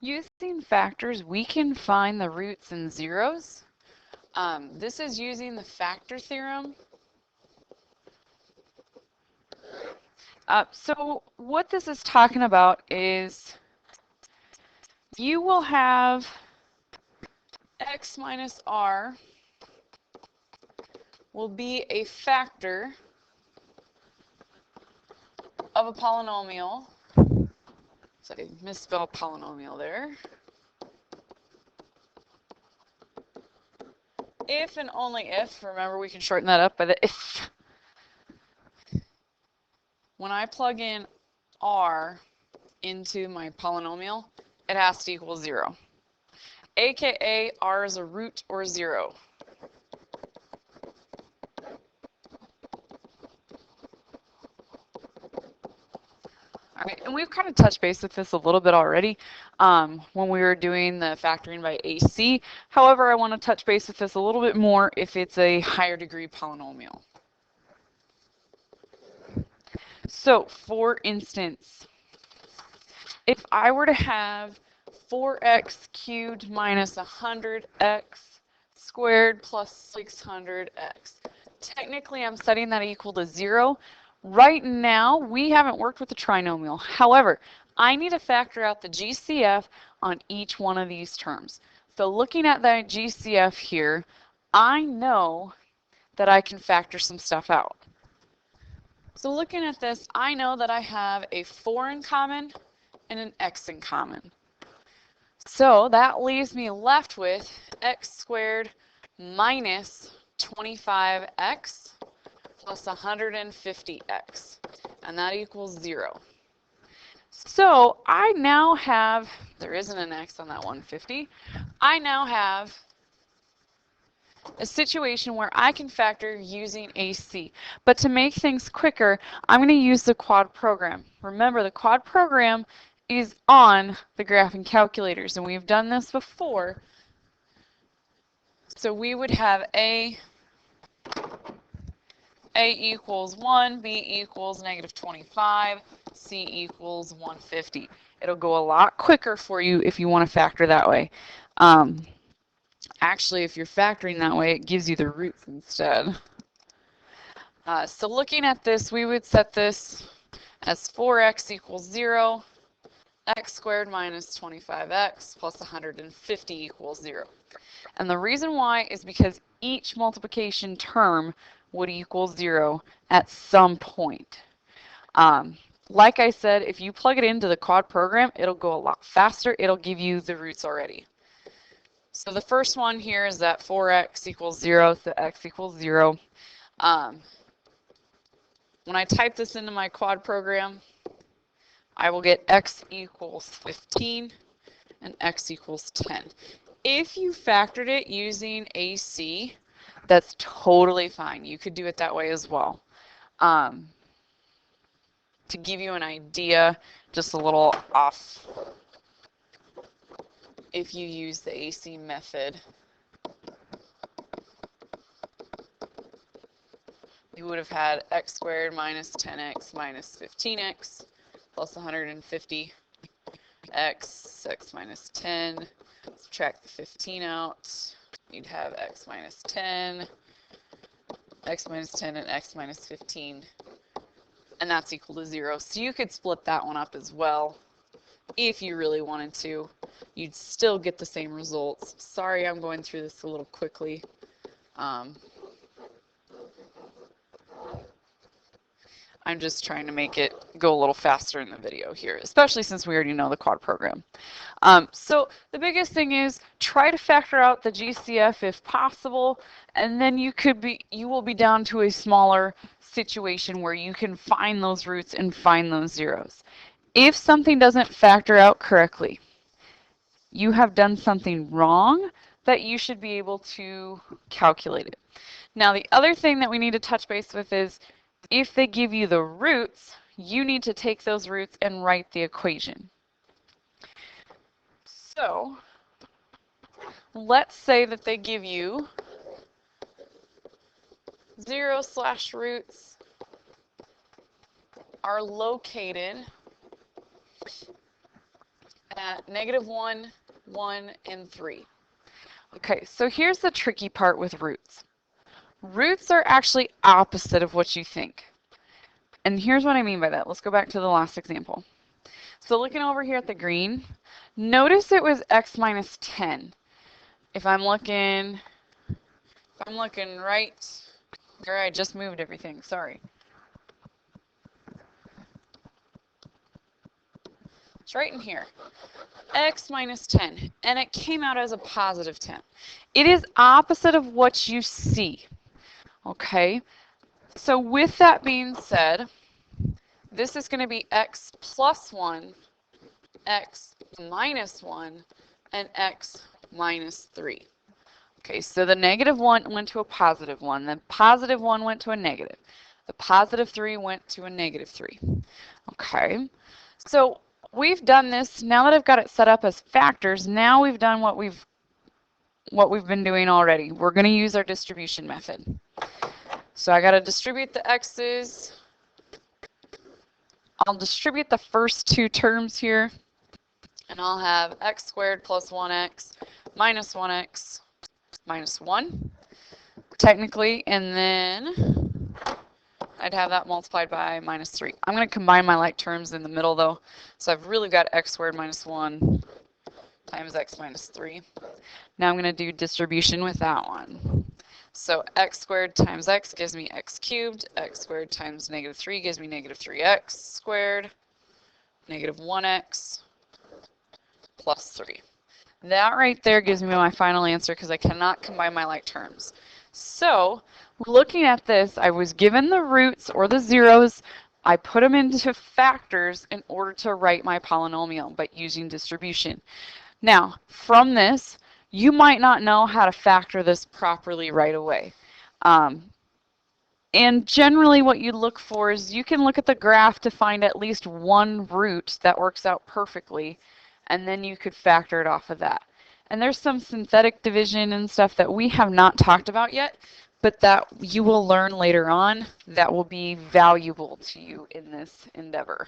Using factors, we can find the roots and zeros. This is using the factor theorem. So what this is talking about is you will have x minus r will be a factor of a polynomial. So I misspelled polynomial there. If and only if, remember we can shorten that up by the if. When I plug in r into my polynomial, it has to equal 0. AKA r is a root or 0. All right, and we've kind of touched base with this a little bit already when we were doing the factoring by AC. However, I want to touch base with this a little bit more if it's a higher degree polynomial. So, for instance, if I were to have 4x cubed minus 100x squared plus 600x, technically I'm setting that equal to 0. Right now, we haven't worked with the trinomial. However, I need to factor out the GCF on each one of these terms. So looking at that GCF here, I know that I can factor some stuff out. So looking at this, I know that I have a 4 in common and an x in common. So that leaves me left with x squared minus 25x plus 150x, and that equals 0. So I now have, there isn't an x on that 150, I now have a situation where I can factor using AC. But to make things quicker, I'm going to use the quad program. Remember, the quad program is on the graphing calculators, and we've done this before. So we would have A equals 1, B equals negative 25, C equals 150. It'll go a lot quicker for you if you want to factor that way. Actually, if you're factoring that way, it gives you the roots instead. So looking at this, we would set this as 4x equals 0, x squared minus 25x plus 150 equals 0. And the reason why is because each multiplication term would equal 0 at some point. Like I said, if you plug it into the quad program, it'll go a lot faster. It'll give you the roots already. So the first one here is that 4x equals 0, so x equals 0. When I type this into my quad program, I will get x equals 15 and x equals 10. If you factored it using AC, that's totally fine. You could do it that way as well. To give you an idea, just a little off, if you use the AC method, you would have had x squared minus 10x minus 15x plus 150x, x minus 10, subtract the 15 out, you'd have x minus 10, x minus 10, and x minus 15, and that's equal to 0. So you could split that one up as well if you really wanted to. You'd still get the same results. Sorry, I'm going through this a little quickly. I'm just trying to make it go a little faster in the video here, especially since we already know the quad program. So the biggest thing is try to factor out the GCF if possible, and then you will be down to a smaller situation where you can find those roots and find those zeros. If something doesn't factor out correctly, you have done something wrong that you should be able to calculate it. Now the other thing that we need to touch base with is if they give you the roots, you need to take those roots and write the equation. So let's say that they give you 0/roots are located at -1, 1, and 3. Okay, so here's the tricky part with roots. Roots are actually opposite of what you think. And here's what I mean by that. Let's go back to the last example. So looking over here at the green, notice it was x minus 10. If I'm looking right where I just moved everything, sorry. It's right in here. X minus 10, and it came out as a positive 10. It is opposite of what you see, okay? So with that being said, this is going to be x plus 1, x minus 1, and x minus 3. Okay, so the -1 went to a positive 1, the positive 1 went to a negative. The positive 3 went to a -3. Okay, so we've done this. Now that I've got it set up as factors, now we've done what we've been doing already. We're going to use our distribution method. So I got to distribute the x's. I'll distribute the first two terms here, and I'll have x squared plus 1x minus 1x minus 1, technically, and then I'd have that multiplied by minus 3. I'm going to combine my like terms in the middle, though, so I've really got x squared minus 1 times x minus 3. Now I'm going to do distribution with that one. So x squared times x gives me x cubed. X squared times -3 gives me -3x squared. -1x plus 3. That right there gives me my final answer because I cannot combine my like terms. So looking at this, I was given the roots or the zeros. I put them into factors in order to write my polynomial by using distribution. Now, from this, you might not know how to factor this properly right away. And generally what you look for is you can look at the graph to find at least one root that works out perfectly, and then you could factor it off of that. And there's some synthetic division and stuff that we have not talked about yet, but that you will learn later on that will be valuable to you in this endeavor.